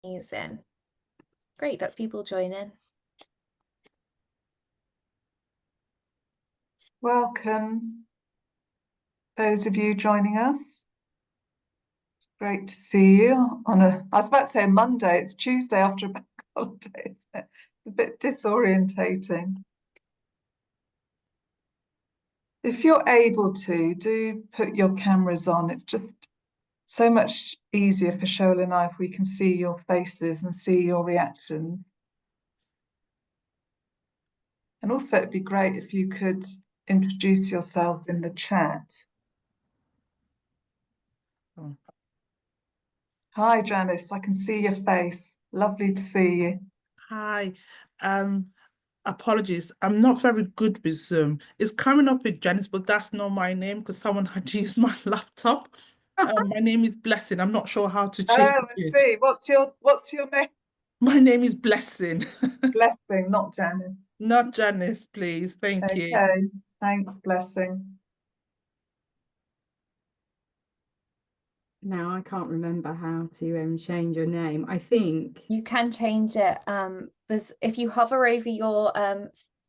Amazing. Great, that's people joining. Welcome, those of you joining us. Great to see you on I was about to say Monday, it's Tuesday after a bank holiday, isn't it? A bit disorientating. If you're able to, do put your cameras on. It's just so much easier for Cheryl and I if we can see your faces and see your reactions. And also it'd be great if you could introduce yourselves in the chat. Oh. Hi, Janice, I can see your face. Lovely to see you. Hi. Apologies. I'm not very good with Zoom. It's coming up with Janice, but that's not my name because someone had used my laptop. My name is Blessing. I'm not sure how to change Oh, I it. see. What's your name? My name is Blessing. Blessing, not Janice. Not Janice, please. Thank you. Okay, thanks, Blessing. Now I can't remember how to change your name. I think You can change it. There's if you hover over your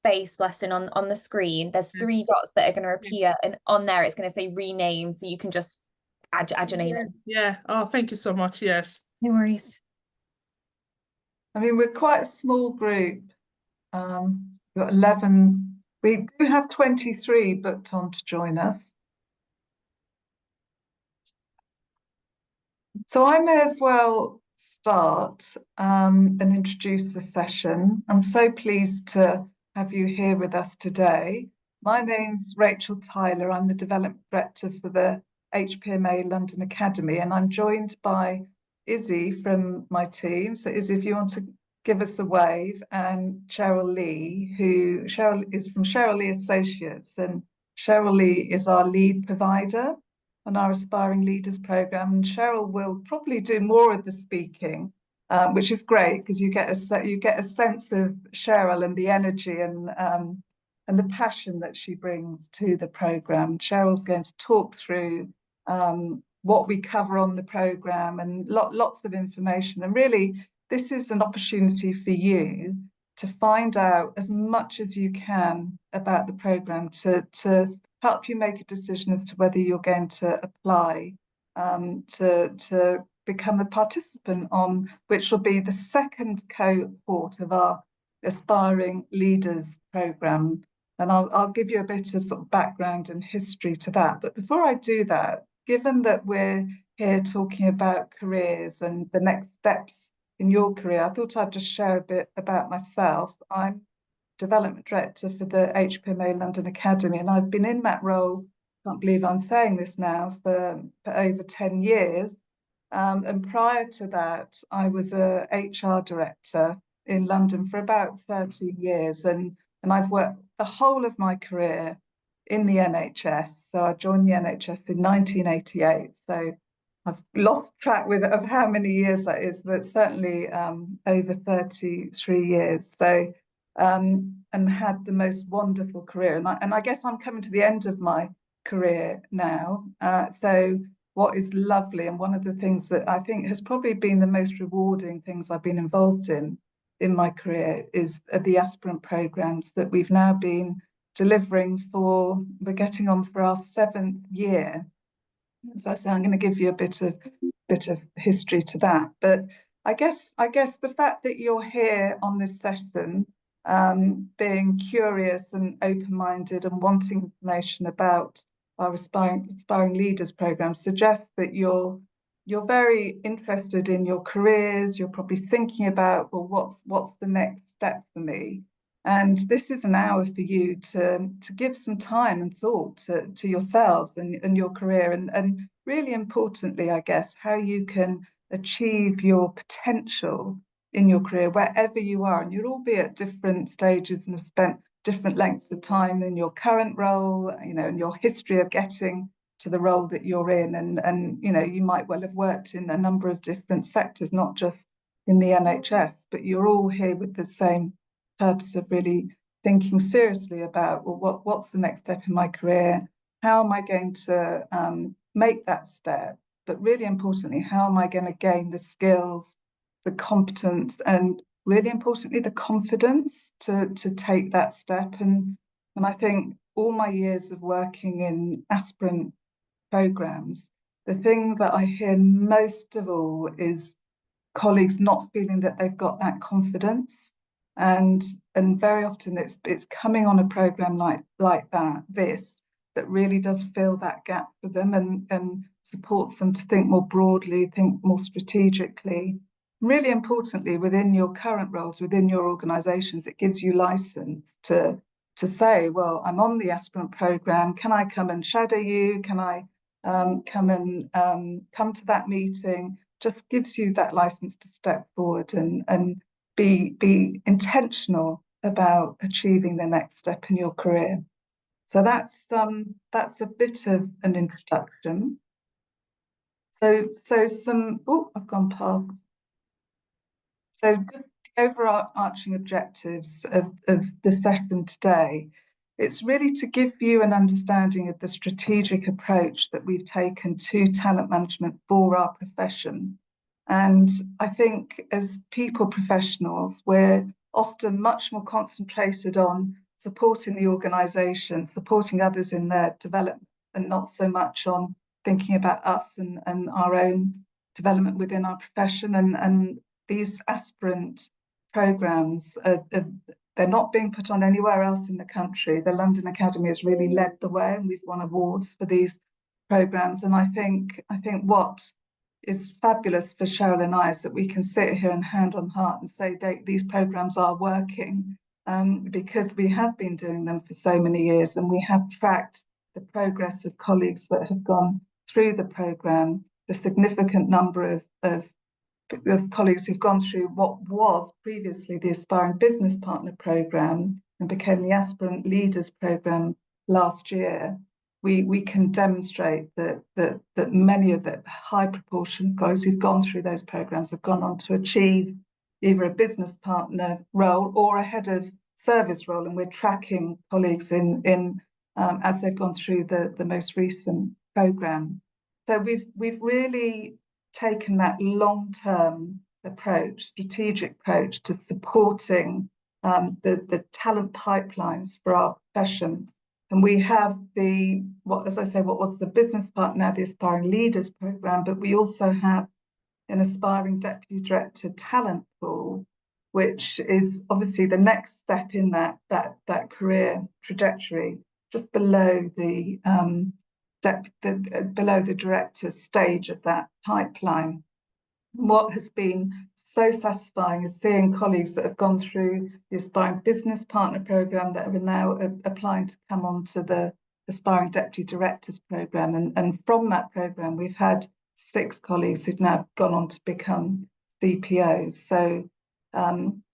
face lesson on the screen, there's 3 dots that are going to appear, and on there it's going to say rename, so you can just add your name in. Yeah. Oh, thank you so much. Yes. No worries. I mean, we're quite a small group. We've got 11. We do have 23 booked on to join us. So I may as well start and introduce the session. I'm so pleased to have you here with us today. My name's Rachel Tyler. I'm the Development Director for the HPMA London Academy, and I'm joined by Izzy from my team. So Izzy, if you want to give us a wave, and Cheryl Lee, Cheryl is from Cheryl Lee Associates, and Cheryl Lee is our lead provider on our Aspiring Leaders programme. And Cheryl will probably do more of the speaking, which is great because you get a sense of Cheryl and the energy and the passion that she brings to the programme. Cheryl's going to talk through what we cover on the programme and lots of information. And really, this is an opportunity for you to find out as much as you can about the programme to help you make a decision as to whether you're going to apply to become a participant on which will be the second cohort of our Aspiring Leaders programme. And I'll give you a bit of sort of background and history to that. But before I do that, given that we're here talking about careers and the next steps in your career, I thought I'd just share a bit about myself. I'm Development Director for the HPMA London Academy, and I've been in that role, can't believe I'm saying this now, for over 10 years. And prior to that, I was a HR director in London for about 13 years, and I've worked the whole of my career in the NHS. So I joined the NHS in 1988. So I've lost track of how many years that is, but certainly over 33 years. So and had the most wonderful career. And I guess I'm coming to the end of my career now. So what is lovely, and one of the things that I think has probably been the most rewarding things I've been involved in my career is the aspirant programs that we've now been delivering for, we're getting on for our 7th year. So I say I'm going to give you a bit of history to that. But I guess the fact that you're here on this session, being curious and open-minded and wanting information about our Aspiring Leaders programme suggests that you're very interested in your careers. You're probably thinking about, well, what's the next step for me? And this is an hour for you to give some time and thought to yourselves and your career, and really importantly, I guess, how you can achieve your potential in your career wherever you are. And you'll all be at different stages and have spent different lengths of time in your current role, in your history of getting to the role that you're in. And you might well have worked in a number of different sectors, not just in the NHS, but you're all here with the same purpose of really thinking seriously about, well, what's the next step in my career? How am I going to make that step? But really importantly, how am I going to gain the skills the competence, and really importantly, the confidence to take that step. And I think all my years of working in aspirant programs, the thing that I hear most of all is colleagues not feeling that they've got that confidence. And very often it's coming on a program like that really does fill that gap for them and supports them to think more broadly, think more strategically. Really importantly, within your current roles, within your organisations, it gives you license to say, well, I'm on the aspirant program. Can I come and shadow you? Can I come to that meeting? Just gives you that license to step forward and be intentional about achieving the next step in your career. So that's a bit of an introduction. So some I've gone past. So the overarching objectives of the session today, it's really to give you an understanding of the strategic approach that we've taken to talent management for our profession. And I think as people professionals, we're often much more concentrated on supporting the organisation, supporting others in their development, and not so much on thinking about us and our own development within our profession. And these aspirant programmes, they're not being put on anywhere else in the country. The London Academy has really led the way, and we've won awards for these programmes. And I think what is fabulous for Cheryl and I is that we can sit here and hand on heart and say these programmes are working, because we have been doing them for so many years, and we have tracked the progress of colleagues that have gone through the programme, the significant number of colleagues who've gone through what was previously the Aspiring Business Partner Programme and became the Aspirant Leaders Programme last year. We can demonstrate that many of the high proportion of colleagues who've gone through those programmes have gone on to achieve either a business partner role or a head of service role, and we're tracking colleagues in as they've gone through the most recent programme. So we've really taken that long-term approach, strategic approach to supporting the talent pipelines for our profession. And we have what was the business partner, now the Aspiring Leaders Programme, but we also have an Aspiring Deputy Director talent pool, which is obviously the next step in that career trajectory, just below the director stage of that pipeline. What has been so satisfying is seeing colleagues that have gone through the Aspiring Business Partner Programme that are now applying to come onto the Aspiring Deputy Directors Programme. And from that programme, we've had 6 colleagues who've now gone on to become CPOs. So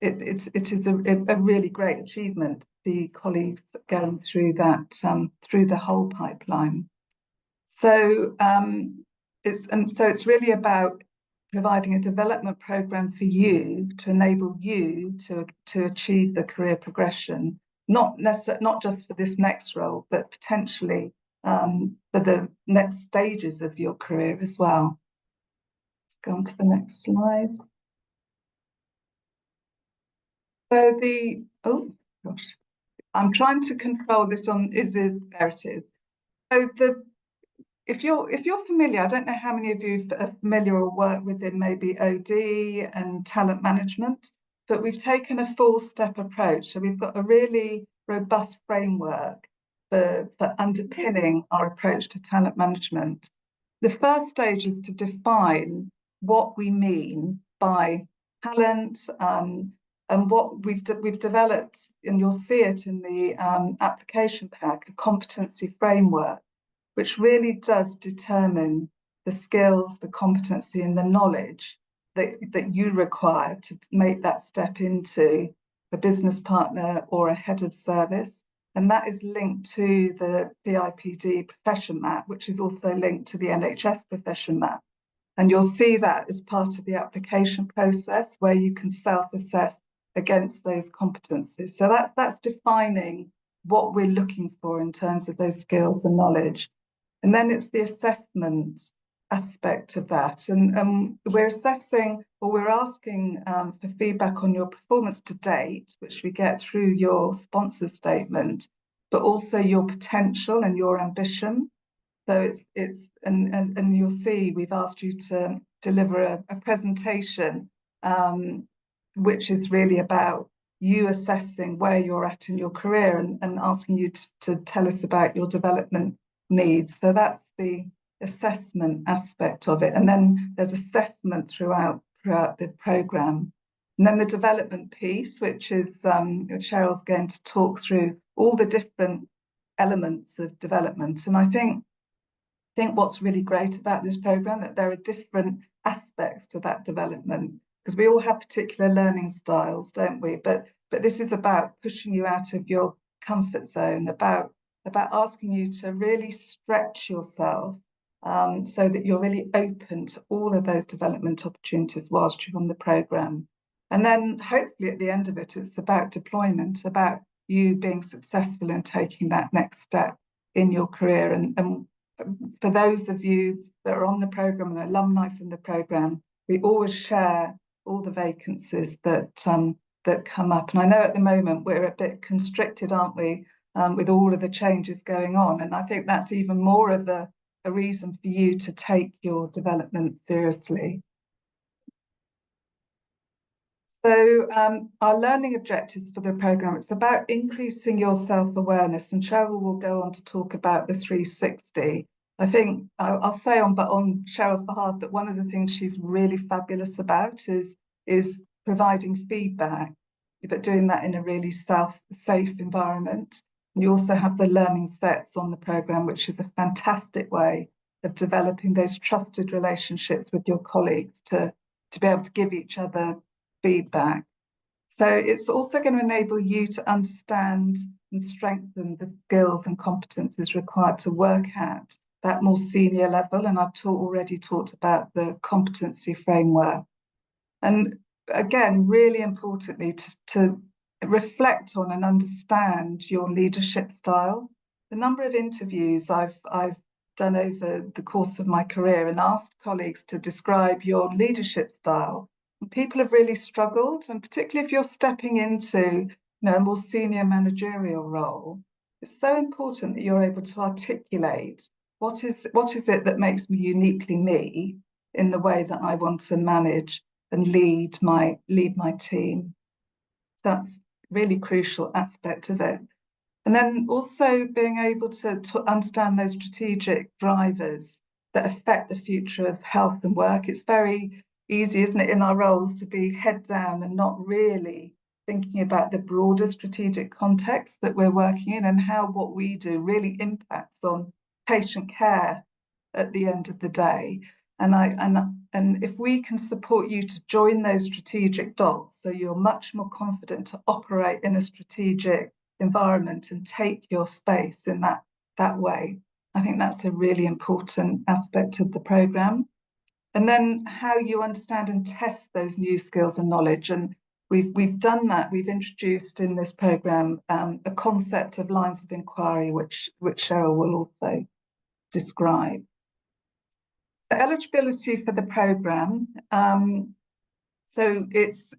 it is a really great achievement, the colleagues going through that, through the whole pipeline. So it's really about providing a development programme for you to enable you to achieve the career progression, not just for this next role, but potentially for the next stages of your career as well. Let's go on to the next slide. So I'm trying to control this there it is. So if you're familiar, I don't know how many of you are familiar or work within maybe OD and talent management, but we've taken a 4-step approach. So we've got a really robust framework for underpinning our approach to talent management. The first stage is to define what we mean by talent, and what we've developed, and you'll see it in the application pack, a competency framework, which really does determine the skills, the competency, and the knowledge that you require to make that step into a business partner or a head of service. And that is linked to the CIPD profession map, which is also linked to the NHS profession map. And you'll see that as part of the application process, where you can self-assess against those competencies. So that's defining what we're looking for in terms of those skills and knowledge. And then it's the assessment aspect of that. And we're assessing, or we're asking for feedback on your performance to date, which we get through your sponsor statement, but also your potential and your ambition. So and you'll see we've asked you to deliver a presentation which is really about you assessing where you're at in your career and asking you to tell us about your development needs. So that's the assessment aspect of it. And then there's assessment throughout the programme. And then the development piece, which is Cheryl's going to talk through all the different elements of development. And I think what's really great about this programme, that there are different aspects to that development, because we all have particular learning styles, don't we? But this is about pushing you out of your comfort zone, about asking you to really stretch yourself so that you're really open to all of those development opportunities whilst you're on the programme. And then hopefully at the end of it, it's about deployment, about you being successful in taking that next step in your career. And for those of you that are on the programme and alumni from the programme, we always share all the vacancies that come up. And I know at the moment we're a bit constricted, aren't we, with all of the changes going on. And I think that's even more of a reason for you to take your development seriously. So our learning objectives for the programme, it's about increasing your self-awareness, and Cheryl will go on to talk about the 360. I think I'll say on Cheryl's behalf that one of the things she's really fabulous about is providing feedback, but doing that in a really safe environment. And you also have the learning sets on the programme, which is a fantastic way of developing those trusted relationships with your colleagues to be able to give each other feedback. So it's also going to enable you to understand and strengthen the skills and competencies required to work at that more senior level. And I've already talked about the competency framework. And again, really importantly, to reflect on and understand your leadership style. The number of interviews I've done over the course of my career and asked colleagues to describe your leadership style, and people have really struggled. And particularly if you're stepping into a more senior managerial role, it's so important that you're able to articulate what is it that makes me uniquely me in the way that I want to manage and lead my team. So that's a really crucial aspect of it. And then also being able to understand those strategic drivers that affect the future of health and work. It's very easy, isn't it, in our roles to be head down and not really thinking about the broader strategic context that we're working in and how what we do really impacts on patient care at the end of the day. And if we can support you to join those strategic dots, so you're much more confident to operate in a strategic environment and take your space in that way, I think that's a really important aspect of the programme. And then how you understand and test those new skills and knowledge. And we've done that. We've introduced in this programme a concept of lines of inquiry, which Cheryl will also describe. The eligibility for the programme. So it's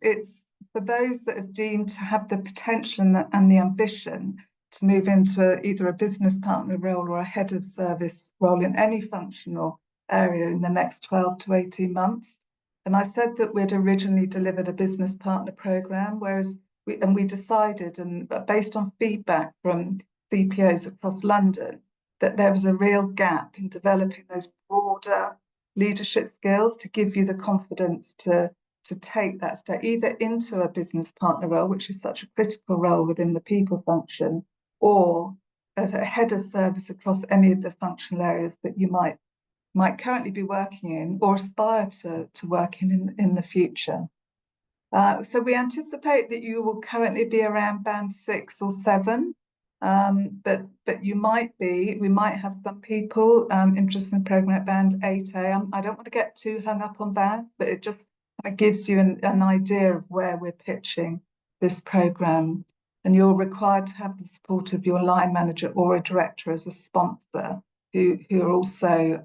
for those that are deemed to have the potential and the ambition to move into either a business partner role or a head of service role in any functional area in the next 12 to 18 months. And I said that we'd originally delivered a business partner programme, whereas we decided, and based on feedback from CPOs across London, that there was a real gap in developing those broader leadership skills to give you the confidence to take that step either into a business partner role, which is such a critical role within the people function, or as a head of service across any of the functional areas that you might currently be working in or aspire to work in the future. So we anticipate that you will currently be around band 6 or 7, but we might have some people interested in programme at band 8A. I don't want to get too hung up on bands, but it just gives you an idea of where we're pitching this programme. And you're required to have the support of your line manager or a director as a sponsor who are also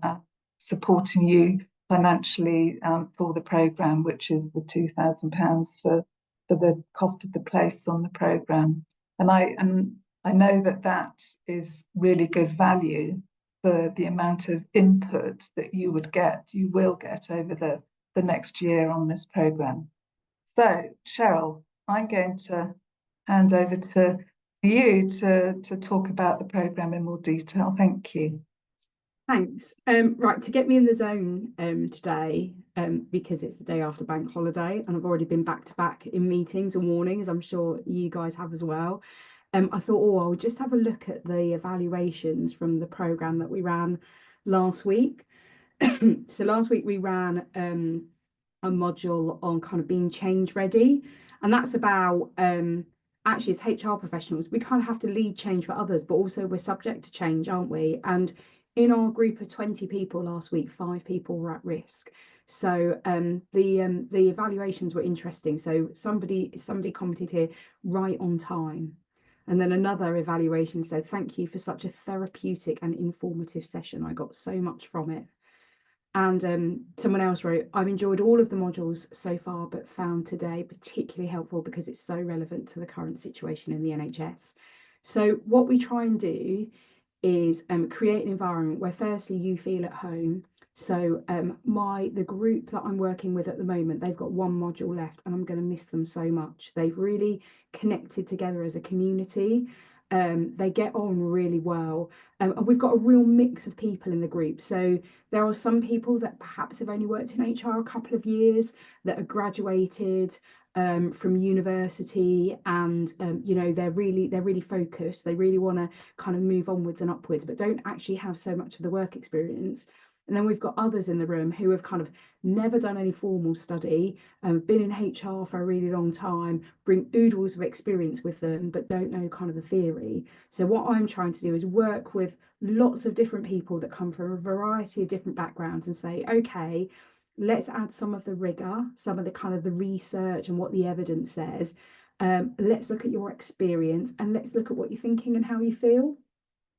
supporting you financially for the programme, which is the £2,000 for the cost of the place on the programme. And I know that is really good value for the amount of input that you will get over the next year on this programme. So, Cheryl, I'm going to hand over to you to talk about the programme in more detail. Thank you. Thanks. Right, to get me in the zone today, because it's the day after bank holiday and I've already been back to back in meetings and warnings, I'm sure you guys have as well. I thought, oh, I'll just have a look at the evaluations from the programme that we ran last week. So last week we ran a module on kind of being change ready, and that's about actually, as HR professionals, we kind of have to lead change for others, but also we're subject to change, aren't we? And in our group of 20 people last week, 5 people were at risk. So the evaluations were interesting. So somebody commented here, right on time. And then another evaluation said, thank you for such a therapeutic and informative session. I got so much from it. And someone else wrote, I've enjoyed all of the modules so far, but found today particularly helpful because it's so relevant to the current situation in the NHS. So what we try and do is create an environment where firstly you feel at home. So the group that I'm working with at the moment, they've got one module left and I'm going to miss them so much. They've really connected together as a community. They get on really well, and we've got a real mix of people in the group. So there are some people that perhaps have only worked in HR a couple of years, that are graduated from university, and you know, they're really focused. They really want to kind of move onwards and upwards, but don't actually have so much of the work experience. And then we've got others in the room who have kind of never done any formal study, been in HR for a really long time, bring oodles of experience with them, but don't know kind of the theory. So what I'm trying to do is work with lots of different people that come from a variety of different backgrounds and say, okay, let's add some of the rigor, some of the kind of the research and what the evidence says. Let's look at your experience and let's look at what you're thinking and how you feel.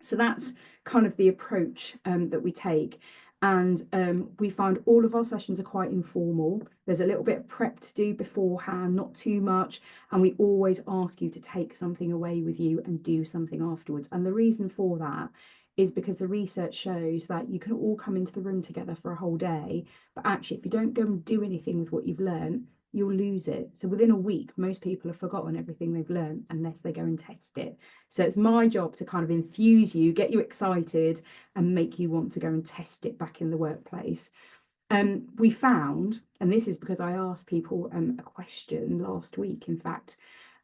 So that's kind of the approach that we take. And we find all of our sessions are quite informal. There's a little bit of prep to do beforehand, not too much. And we always ask you to take something away with you and do something afterwards. And the reason for that is because the research shows that you can all come into the room together for a whole day, but actually if you don't go and do anything with what you've learned, you'll lose it. So within a week, most people have forgotten everything they've learned unless they go and test it. So it's my job to kind of infuse you, get you excited and make you want to go and test it back in the workplace. We found, and this is because I asked people a question last week, in fact,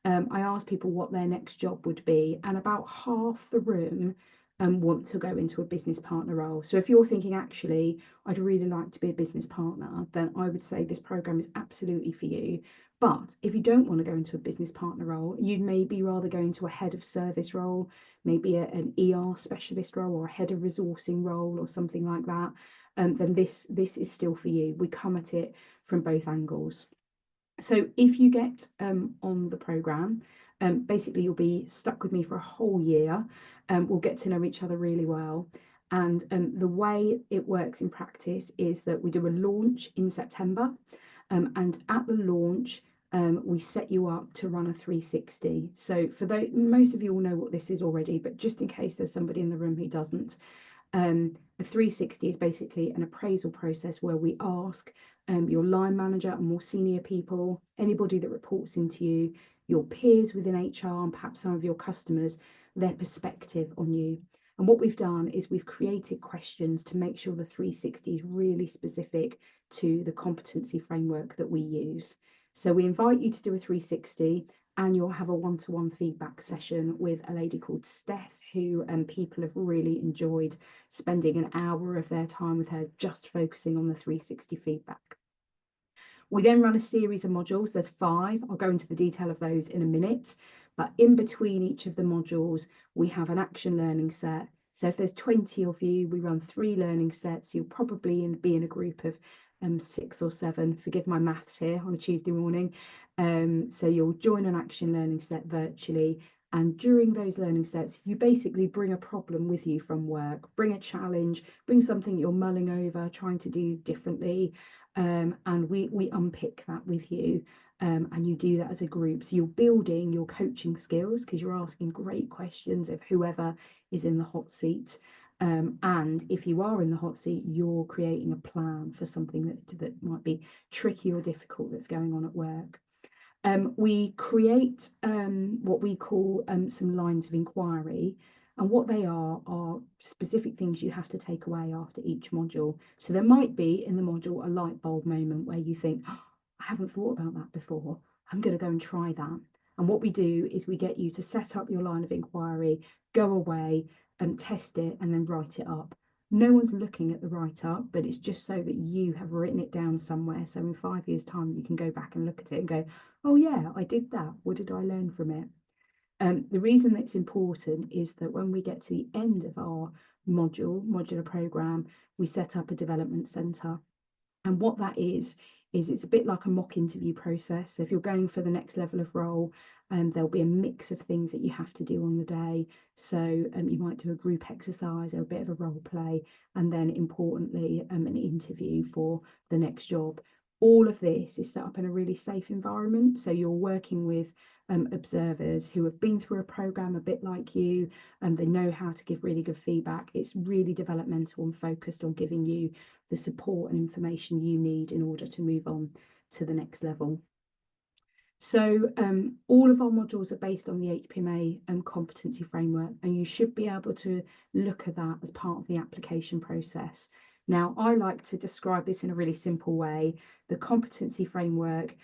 I asked people what their next job would be, and about half the room want to go into a business partner role. So if you're thinking, actually, I'd really like to be a business partner, then I would say this program is absolutely for you. But if you don't want to go into a business partner role, you'd maybe rather go into a head of service role, maybe an ER specialist role or a head of resourcing role or something like that, then this is still for you. We come at it from both angles. So if you get on the program, basically you'll be stuck with me for a whole year. We'll get to know each other really well. And the way it works in practice is that we do a launch in September. And at the launch, we set you up to run a 360. So for most of you will know what this is already, but just in case there's somebody in the room who doesn't, a 360 is basically an appraisal process where we ask your line manager and more senior people, anybody that reports into you, your peers within HR and perhaps some of your customers, their perspective on you. And what we've done is we've created questions to make sure the 360 is really specific to the competency framework that we use. So we invite you to do a 360 and you'll have a one-to-one feedback session with a lady called Steph, who people have really enjoyed spending an hour of their time with her just focusing on the 360 feedback. We then run a series of modules. There's 5. I'll go into the detail of those in a minute. But in between each of the modules, we have an action learning set. So if there's 20 of you, we run 3 learning sets. You'll probably be in a group of 6 or 7, forgive my maths here on a Tuesday morning. So you'll join an action learning set virtually And during those learning sets, you basically bring a problem with you from work, bring a challenge, bring something you're mulling over, trying to do differently. And we unpick that with you. And you do that as a group. So you're building your coaching skills because you're asking great questions of whoever is in the hot seat. And if you are in the hot seat, you're creating a plan for something that might be tricky or difficult that's going on at work. We create what we call some lines of inquiry, and what they are specific things you have to take away after each module. So there might be in the module a light bulb moment where you think, oh, I haven't thought about that before. I'm going to go and try that. And what we do is we get you to set up your line of inquiry, go away and test it, and then write it up. No one's looking at the write-up, but it's just so that you have written it down somewhere. So in 5 years' time, you can go back and look at it and go, oh yeah, I did that. What did I learn from it? The reason that's important is that when we get to the end of our modular program, we set up a development centre. And what that is it's a bit like a mock interview process. So if you're going for the next level of role, there'll be a mix of things that you have to do on the day. So you might do a group exercise or a bit of a role play, and then importantly, an interview for the next job. All of this is set up in a really safe environment. So you're working with observers who have been through a program a bit like you, and they know how to give really good feedback. It's really developmental and focused on giving you the support and information you need in order to move on to the next level. So all of our modules are based on the HPMA competency framework, and you should be able to look at that as part of the application process. Now, I like to describe this in a really simple way. The competency framework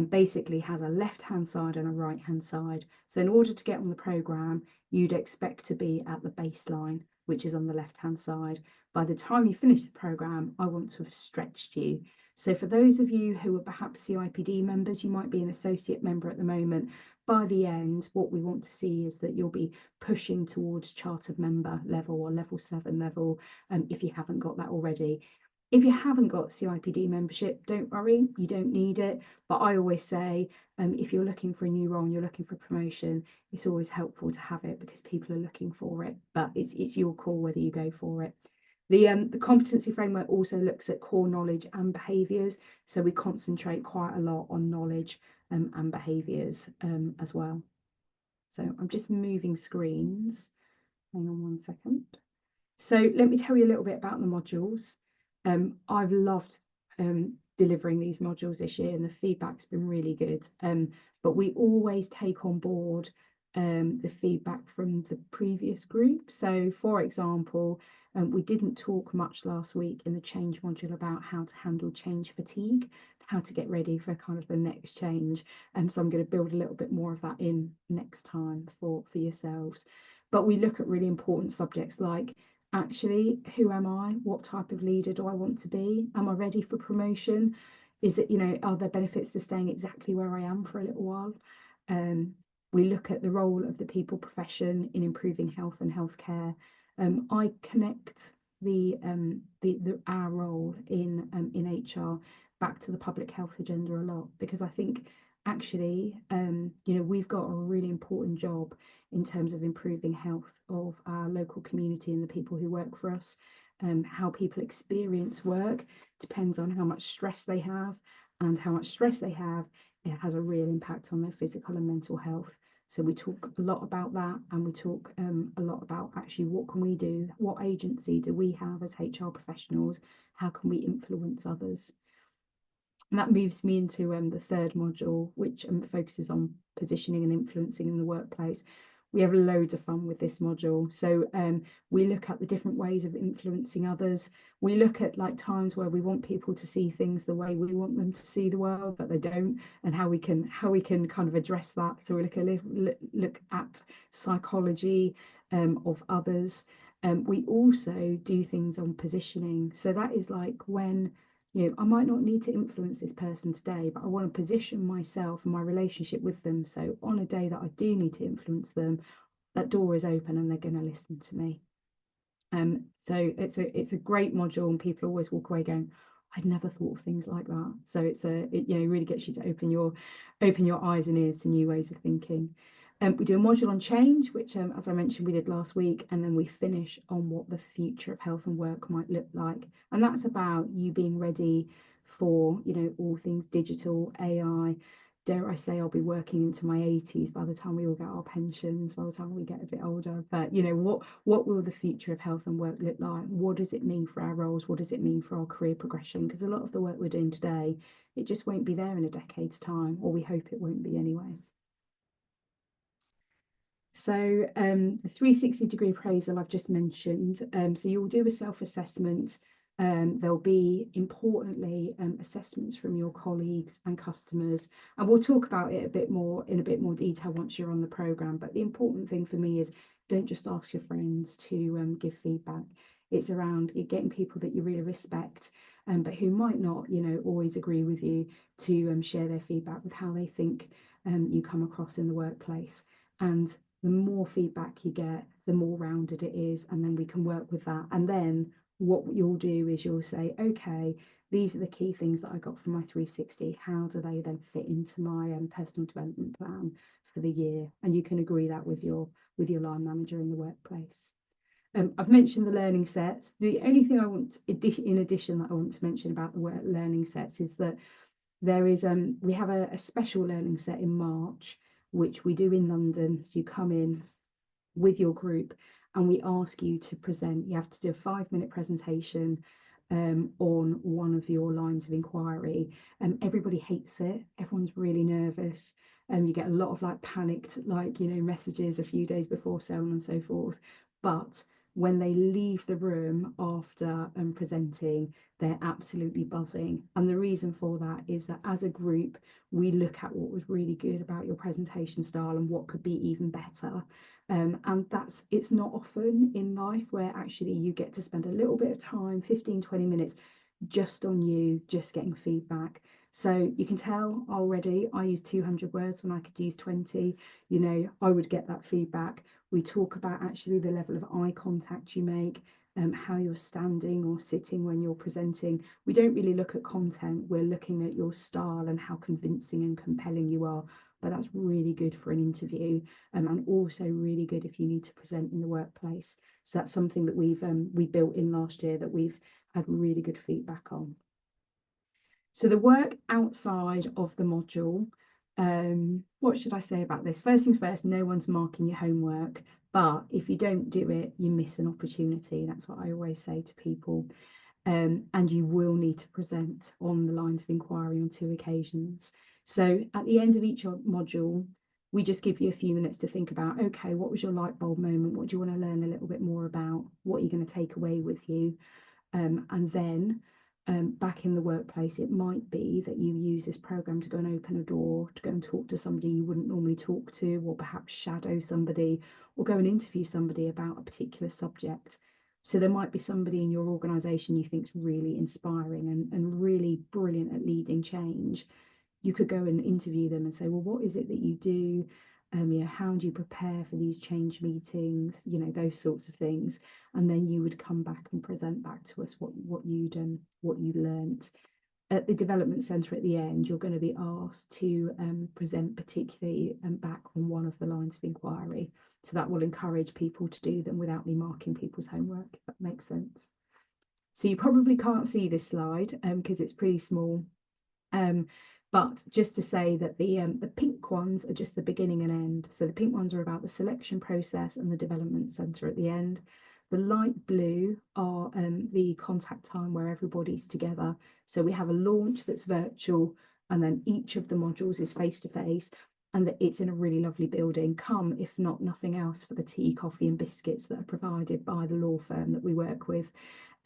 basically has a left-hand side and a right-hand side. So in order to get on the programme, you'd expect to be at the baseline, which is on the left-hand side. By the time you finish the programme, I want to have stretched you. So for those of you who are perhaps CIPD members, you might be an associate member at the moment. By the end, what we want to see is that you'll be pushing towards chartered member level or level 7 level, if you haven't got that already. If you haven't got CIPD membership, don't worry, you don't need it. But I always say, if you're looking for a new role and you're looking for promotion, it's always helpful to have it because people are looking for it. But it's your call whether you go for it. The competency framework also looks at core knowledge and behaviours. So we concentrate quite a lot on knowledge and behaviours as well. So I'm just moving screens. Hang on one second. So let me tell you a little bit about the modules. I've loved delivering these modules this year, and the feedback's been really good. But we always take on board the feedback from the previous group. So for example, we didn't talk much last week in the change module about how to handle change fatigue, how to get ready for kind of the next change. So I'm going to build a little bit more of that in next time for yourselves. But we look at really important subjects like, actually, who am I? What type of leader do I want to be? Am I ready for promotion? Is it, are there benefits to staying exactly where I am for a little while? We look at the role of the people profession in improving health and healthcare. I connect our role in HR back to the public health agenda a lot, because I think actually, we've got a really important job in terms of improving health of our local community and the people who work for us. How people experience work depends on how much stress they have, and how much stress they have, it has a real impact on their physical and mental health. So we talk a lot about that, and we talk a lot about actually what can we do, what agency do we have as HR professionals, how can we influence others. And that moves me into the third module, which focuses on positioning and influencing in the workplace. We have loads of fun with this module. So we look at the different ways of influencing others. We look at like times where we want people to see things the way we want them to see the world, but they don't, and how we can kind of address that. So we look at psychology of others. We also do things on positioning. So that is like when, I might not need to influence this person today, but I want to position myself and my relationship with them. So on a day that I do need to influence them, that door is open and they're going to listen to me. So it's a great module, and people always walk away going, I'd never thought of things like that. So it really gets you to open your eyes and ears to new ways of thinking. We do a module on change, which, as I mentioned, we did last week, and then we finish on what the future of health and work might look like. And that's about you being ready for, you know, all things digital, AI. Dare I say, I'll be working into my 80s by the time we all get our pensions, by the time we get a bit older. But, you know, what will the future of health and work look like? What does it mean for our roles? What does it mean for our career progression? Because a lot of the work we're doing today, it just won't be there in a decade's time, or we hope it won't be anyway. So the 360-degree appraisal I've just mentioned, so you'll do a self-assessment. There'll be, importantly, assessments from your colleagues and customers, and we'll talk about it in a bit more detail once you're on the programme. But the important thing for me is, don't just ask your friends to give feedback. It's around getting people that you really respect, but who might not, you know, always agree with you, to share their feedback with how they think you come across in the workplace. And the more feedback you get, the more rounded it is, and then we can work with that. And then what you'll do is you'll say, okay, these are the key things that I got from my 360. How do they then fit into my personal development plan for the year? And you can agree that with your line manager in the workplace. I've mentioned the learning sets. The only thing I want, in addition, that I want to mention about the learning sets is that there is we have a special learning set in March, which we do in London. So you come in with your group and we ask you to present. You have to do a 5-minute presentation on one of your lines of inquiry. Everybody hates it. Everyone's really nervous. You get a lot of like panicked, like, you know, messages a few days before, so on and so forth. But when they leave the room after presenting, they're absolutely buzzing. And the reason for that is that as a group, we look at what was really good about your presentation style and what could be even better. And it's not often in life where actually you get to spend a little bit of time, 15-20 minutes, just on you, just getting feedback. So you can tell already I use 200 words when I could use 20. You know, I would get that feedback. We talk about actually the level of eye contact you make, how you're standing or sitting when you're presenting. We don't really look at content. We're looking at your style and how convincing and compelling you are. But that's really good for an interview, and also really good if you need to present in the workplace. So that's something that we built in last year that we've had really good feedback on. So the work outside of the module, what should I say about this? First things first, no one's marking your homework, but if you don't do it, you miss an opportunity. That's what I always say to people. And you will need to present on the lines of inquiry on 2 occasions. So at the end of each module, we just give you a few minutes to think about, okay, what was your light bulb moment? What do you want to learn a little bit more about? What are you going to take away with you? And then back in the workplace, it might be that you use this program to go and open a door, to go and talk to somebody you wouldn't normally talk to, or perhaps shadow somebody, or go and interview somebody about a particular subject. So there might be somebody in your organisation you think is really inspiring and really brilliant at leading change. You could go and interview them and say, well, what is it that you do? You know, how do you prepare for these change meetings? You know, those sorts of things. And then you would come back and present back to us what you'd learnt. At the development centre at the end, you're going to be asked to present particularly back on one of the lines of inquiry. So that will encourage people to do them without me marking people's homework, if that makes sense. So you probably can't see this slide because it's pretty small. But just to say that the pink ones are just the beginning and end. So the pink ones are about the selection process and the development centre at the end. The light blue are the contact time where everybody's together. So we have a launch that's virtual, and then each of the modules is face-to-face, and that it's in a really lovely building. Come, if not nothing else, for the tea, coffee and biscuits that are provided by the law firm that we work with.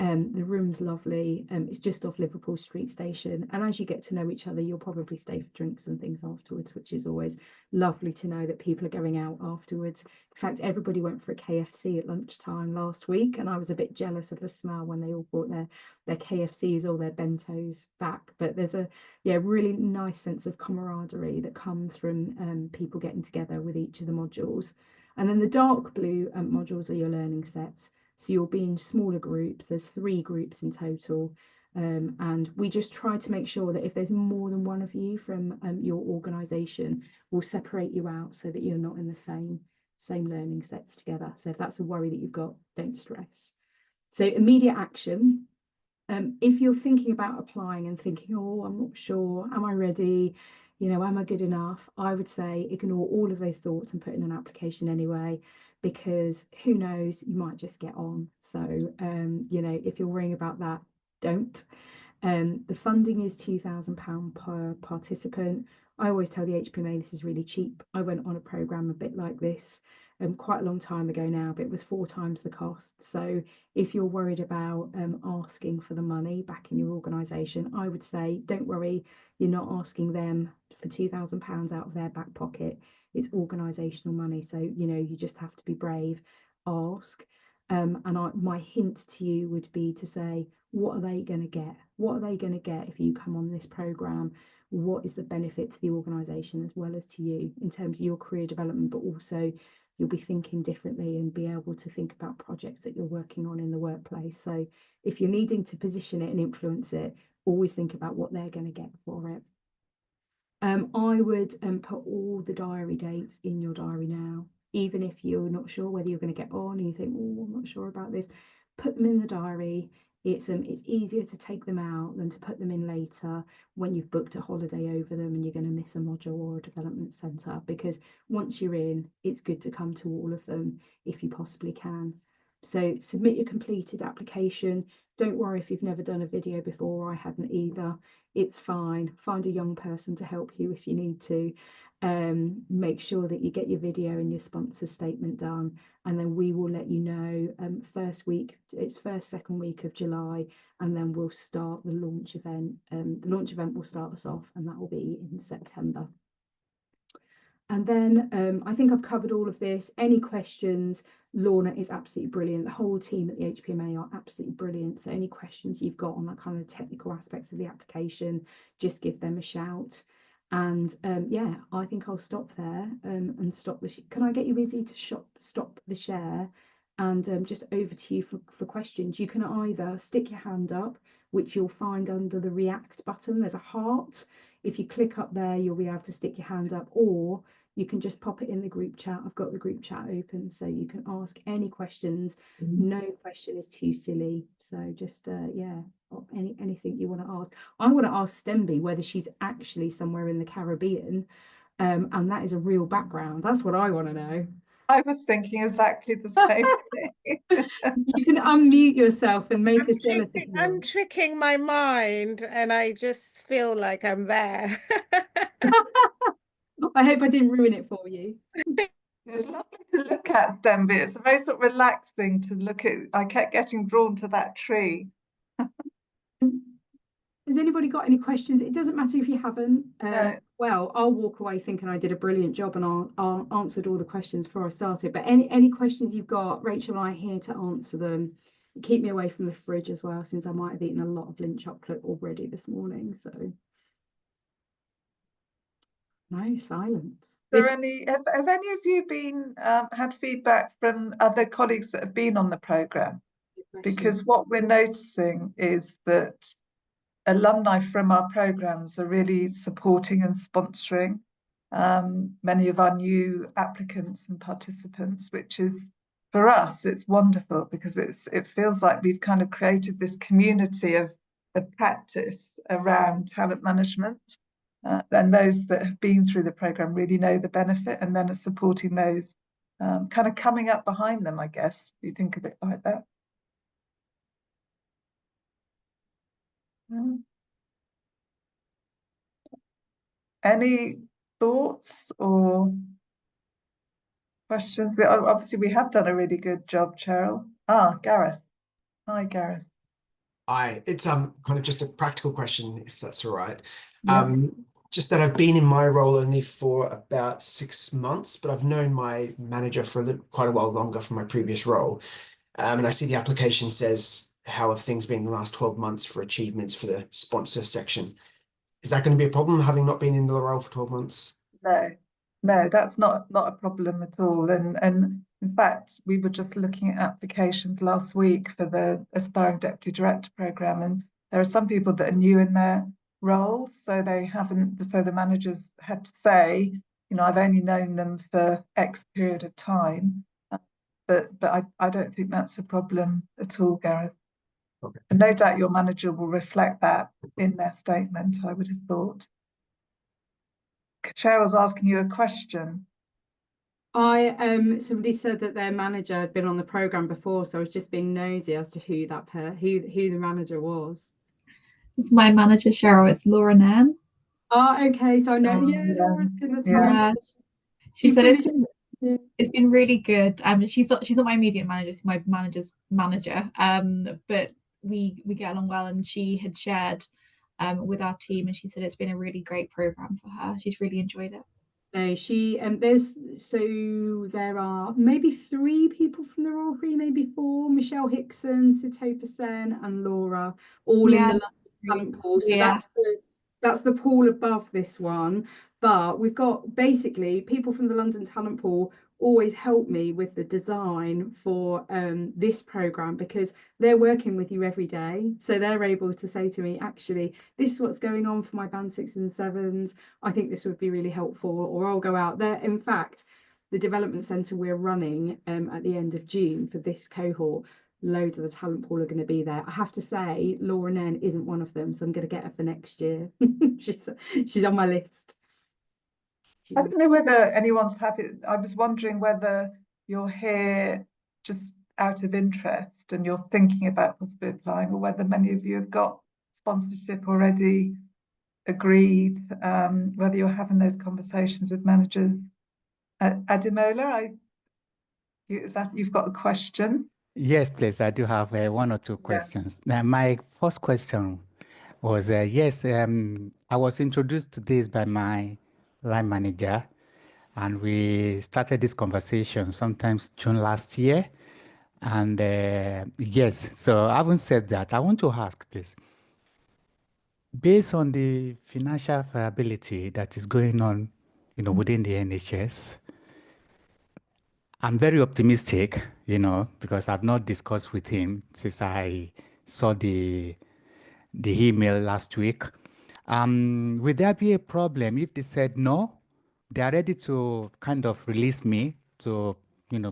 The room's lovely. It's just off Liverpool Street Station, and as you get to know each other, you'll probably stay for drinks and things afterwards, which is always lovely to know that people are going out afterwards. In fact, everybody went for a KFC at lunchtime last week, and I was a bit jealous of the smell when they all brought their KFCs or their bentos back. But there's a really nice sense of camaraderie that comes from people getting together with each of the modules. And then the dark blue modules are your learning sets. So you'll be in smaller groups. There's 3 groups in total. And we just try to make sure that if there's more than one of you from your organisation, we'll separate you out so that you're not in the same learning sets together. So if that's a worry that you've got, don't stress. So immediate action. If you're thinking about applying and thinking, oh, I'm not sure, am I ready? You know, am I good enough? I would say ignore all of those thoughts and put in an application anyway, because who knows, you might just get on. So, you know, if you're worrying about that, don't. The funding is £2,000 per participant. I always tell the HPMA this is really cheap. I went on a programme a bit like this quite a long time ago now, but it was 4 times the cost. So if you're worried about asking for the money back in your organisation, I would say don't worry, you're not asking them for £2,000 out of their back pocket. It's organisational money, so you know, you just have to be brave, ask. And my hint to you would be to say, what are they going to get? What are they going to get if you come on this programme? What is the benefit to the organisation as well as to you in terms of your career development, but also you'll be thinking differently and be able to think about projects that you're working on in the workplace. So if you're needing to position it and influence it, always think about what they're going to get for it. I would put all the diary dates in your diary now, even if you're not sure whether you're going to get on and you think, oh, I'm not sure about this, put them in the diary. It's easier to take them out than to put them in later when you've booked a holiday over them and you're going to miss a module or a development centre, because once you're in, it's good to come to all of them if you possibly can. So submit your completed application. Don't worry if you've never done a video before. I hadn't either. It's fine. Find a young person to help you if you need to. Make sure that you get your video and your sponsor statement done, and then we will let you know first week, it's second week of July, and then we'll start the launch event. The launch event will start us off, and that will be in September. And then I think I've covered all of this. Any questions? Lorna is absolutely brilliant. The whole team at the HPMA are absolutely brilliant. So any questions you've got on that kind of technical aspects of the application, just give them a shout. And yeah, I think I'll stop there and stop the. Can I get you, Izzy, to stop the share? And just over to you for questions. You can either stick your hand up, which you'll find under the React button. There's a heart. If you click up there, you'll be able to stick your hand up, or you can just pop it in the group chat. I've got the group chat open, so you can ask any questions. No question is too silly. So just, yeah, anything you want to ask. I want to ask Stemby whether she's actually somewhere in the Caribbean, and that is a real background. That's what I want to know. I was thinking exactly the same thing. You can unmute yourself and make us jealous. I'm tricking my mind, and I just feel like I'm there. I hope I didn't ruin it for you. It's lovely to look at, Denby. It's very sort of relaxing to look at. I kept getting drawn to that tree. Has anybody got any questions? It doesn't matter if you haven't. No. Well, I'll walk away thinking I did a brilliant job and I answered all the questions before I started. But any questions you've got, Rachel and I are here to answer them. Keep me away from the fridge as well, since I might have eaten a lot of Lindt chocolate already this morning. So no silence. Have any of you been had feedback from other colleagues that have been on the programme? Because what we're noticing is that alumni from our programmes are really supporting and sponsoring many of our new applicants and participants, which is, for us, it's wonderful, because it feels like we've kind of created this community of practice around talent management. And those that have been through the programme really know the benefit, and then are supporting those kind of coming up behind them, I guess, if you think of it like that. Any thoughts or questions? Obviously we have done a really good job, Cheryl. Gareth. Hi, Gareth. Hi, it's kind of just a practical question, if that's all right. Yeah. Just that I've been in my role only for about 6 months, but I've known my manager for quite a while longer from my previous role. And I see the application says, how have things been the last 12 months for achievements for the sponsor section? Is that going to be a problem, having not been in the role for 12 months? No, that's not a problem at all. And in fact, we were just looking at applications last week for the Aspiring Deputy Director programme, and there are some people that are new in their roles, so they haven't, so the managers had to say, you know, I've only known them for X period of time. But I don't think that's a problem at all, Gareth. Okay. And no doubt your manager will reflect that in their statement, I would have thought. Cheryl's asking you a question. Somebody said that their manager had been on the program before, so I was just being nosy as to who the manager was. It's my manager, Cheryl. It's Laura Nan. Oh, okay. So I know, Oh, yeah, yeah. Laura's in the Yeah. time. She said Yeah. it's been really good. She's not my immediate manager, she's my manager's manager. But we get along well, and she had shared with our team, and she said it's been a really great program for her. She's really enjoyed it. No, there are maybe 3 people from the Royal Free, maybe 4: Michelle Hickson, Sitopa Sen, and Laura, all in the London talent pool. So that's the pool above this one. But we've got basically people from the London talent pool always help me with the design for this program, because they're working with you every day, so they're able to say to me, actually, this is what's going on for my band 6 and 7s. I think this would be really helpful, or I'll go out there. In fact, the development centre we're running at the end of June for this cohort, loads of the talent pool are going to be there. I have to say, Laura Nen isn't one of them, so I'm going to get her for next year. she's on my list. I don't know whether anyone's happy. I was wondering whether you're here just out of interest and you're thinking about possibly applying, or whether many of you have got sponsorship already agreed, whether you're having those conversations with managers. Ademola, is that you've got a question? Yes, please. I do have 1 or 2 questions. Now, my first question was, yes, I was introduced to this by my line manager, and we started this conversation sometimes June last year. And yes, so having said that, I want to ask, please, based on the financial viability that is going on, within the NHS, I'm very optimistic, because I've not discussed with him since I saw the email last week. Would there be a problem if they said no, they are ready to kind of release me to,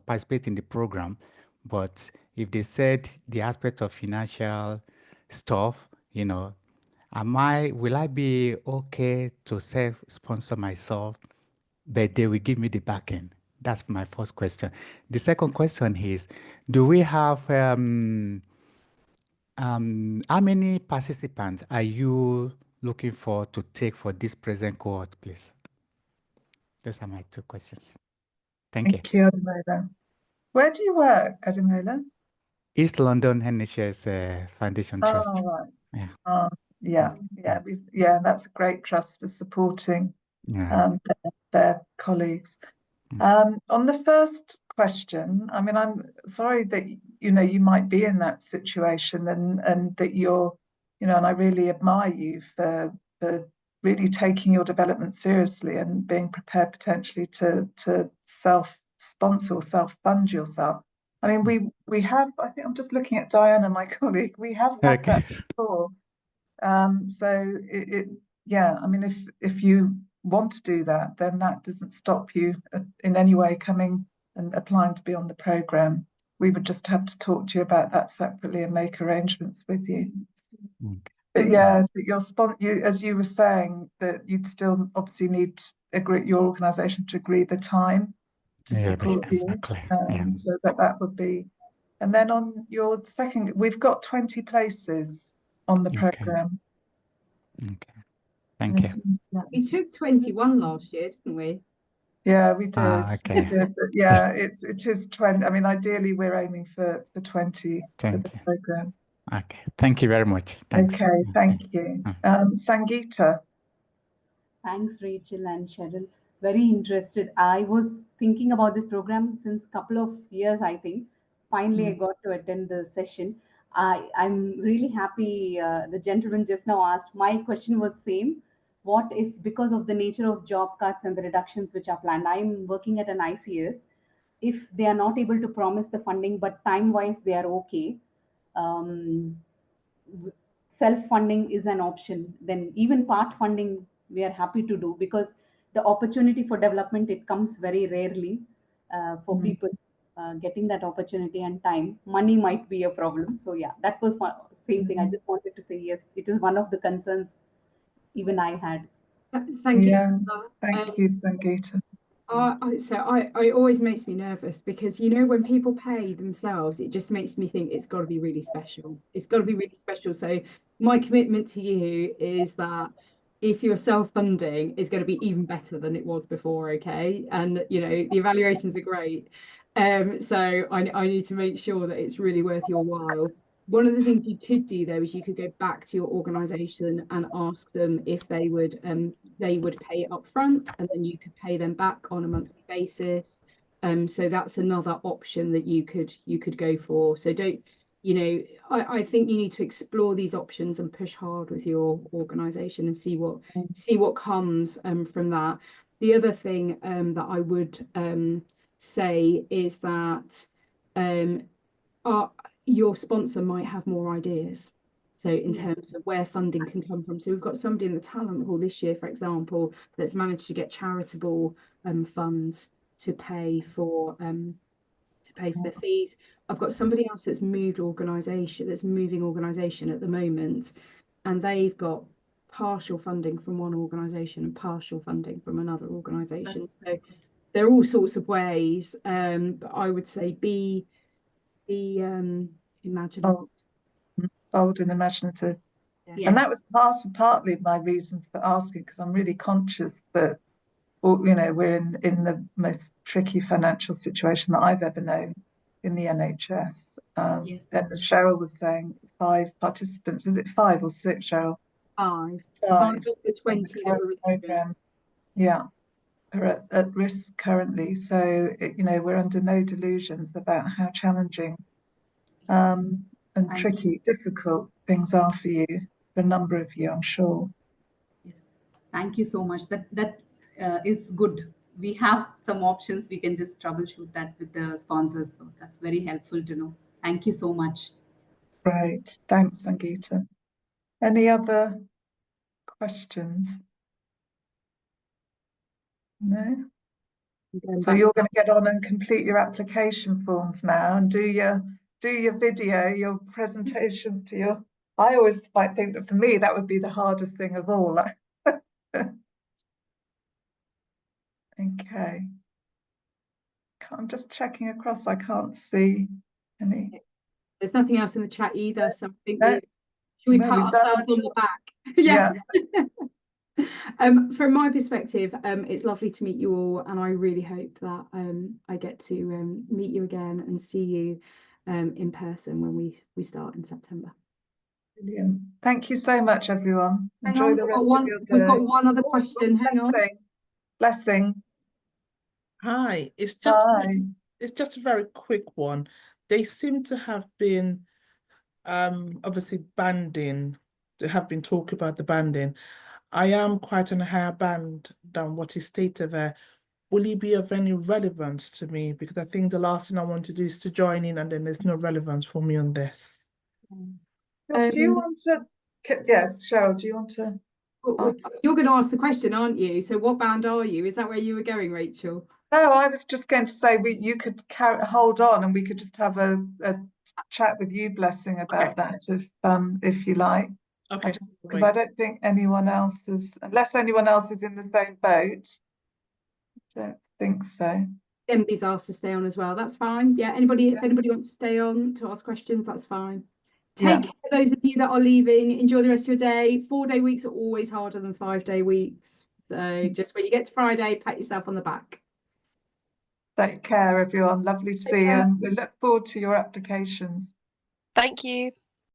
participate in the program, but if they said the aspect of financial stuff, will I be okay to self-sponsor myself, but they will give me the back end? That's my first question. The second question is, do we have, how many participants are you looking for to take for this present cohort, please? Those are my 2 questions. Thank you. Thank you, Ademola. Where do you work, Ademola? East London NHS Foundation Trust. Oh, right. Yeah. Yeah, that's a great trust for supporting their colleagues. On the first question, I mean, I'm sorry that you might be in that situation, and that you're, and I really admire you for really taking your development seriously and being prepared potentially to self-sponsor or self-fund yourself. I mean, we have, I think I'm just looking at Diana, my colleague, we have had that before. So yeah, I mean, if you want to do that, then that doesn't stop you in any way coming and applying to be on the programme. We would just have to talk to you about that separately and make arrangements with you. Okay. But yeah, you, as you were saying, that you'd still obviously need your organisation to agree the time to support exactly. you. So that would be. And then on your second, we've got 20 places on the programme. Okay. Thank you. We took 21 last year, didn't we? Yeah, we did. Okay. We did. But yeah, it is 20. I mean, ideally, we're aiming for 20 for the programme. Okay. Thank you very much. Thanks. Okay, thank you. Sangeeta. Thanks, Rachel and Cheryl. Very interested. I was thinking about this program since a couple of years, I think. Finally, I got to attend the session. I'm really happy. The gentleman just now asked, my question was same. What if, because of the nature of job cuts and the reductions which are planned, I'm working at an ICS, if they are not able to promise the funding, but time-wise they are okay, self-funding is an option, then even part funding we are happy to do, because the opportunity for development, it comes very rarely for people getting that opportunity and time. Money might be a problem. So yeah, that was one same thing. I just wanted to say, yes, it is one of the concerns even I had. Thank you. Yeah, thank you, Sangeeta. It always makes me nervous, because you know, when people pay themselves, it just makes me think it's got to be really special. It's got to be really special. So my commitment to you is that if you're self-funding, it's going to be even better than it was before, okay? And you know, the evaluations are great. So I need to make sure that it's really worth your while. One of the things you could do though is you could go back to your organisation and ask them if they would pay it up front, and then you could pay them back on a monthly basis. So that's another option that you could go for. So don't, you know, I think you need to explore these options and push hard with your organisation and see what comes from that. The other thing that I would say is that your sponsor might have more ideas. So in terms of where funding can come from. So we've got somebody in the talent pool this year, for example, that's managed to get charitable funds to pay for their fees. I've got somebody else that's moving organisation at the moment, and they've got partial funding from one organisation and partial funding from another organisation. So there are all sorts of ways, but I would say be imaginative. Bold and imaginative. Yes. And that was partly my reason for asking, because I'm really conscious that, you know, we're in the most tricky financial situation that I've ever known in the NHS. Yes. And Cheryl was saying 5 participants. Was it 5 or 6, Cheryl? 5 5 of the 20 that were program. Yeah, are at risk currently. So you know, we're under no delusions about how challenging and tricky, difficult things are for you, for a number of you, I'm sure. Yes, thank you so much. That is good. We have some options. We can just troubleshoot that with the sponsors. So that's very helpful to know. Thank you so much. Right. Thanks, Sangeeta. Any other questions? No? So you're going to get on and complete your application forms now and do your video, your presentations to your... I always might think that for me, that would be the hardest thing of all. Okay. I'm just checking across. I can't see any. There's nothing else in the chat either. So I think should we pat ourselves on the back? Yeah. From my perspective, it's lovely to meet you all, and I really hope that I get to meet you again and see you in person when we start in September. Brilliant. Thank you so much, everyone. Enjoy the rest of your day. We've got one other question. Hang on. Blessing. Hi. It's just a very quick one. They seem to have been obviously banding. They have been talking about the banding. I am quite on a higher band than what is stated there. Will he be of any relevance to me? Because I think the last thing I want to do is to join in and then there's no relevance for me on this. Do you want to... Yes, Cheryl, do you want to... You're going to ask the question, aren't you? So what band are you? Is that where you were going, Rachel? No, I was just going to say you could hold on and we could just have a chat with you, Blessing, about that if you like. Okay. Because I don't think anyone else is, unless anyone else is in the same boat. I don't think so. Emby's asked to stay on as well. That's fine. Yeah. If anybody wants to stay on to ask questions, that's fine. Take care, those of you that are leaving. Enjoy the rest of your day. 4-day weeks are always harder than 5-day weeks. So just when you get to Friday, pat yourself on the back. Take care, everyone. Lovely to see you, and we look forward to your applications. Thank you.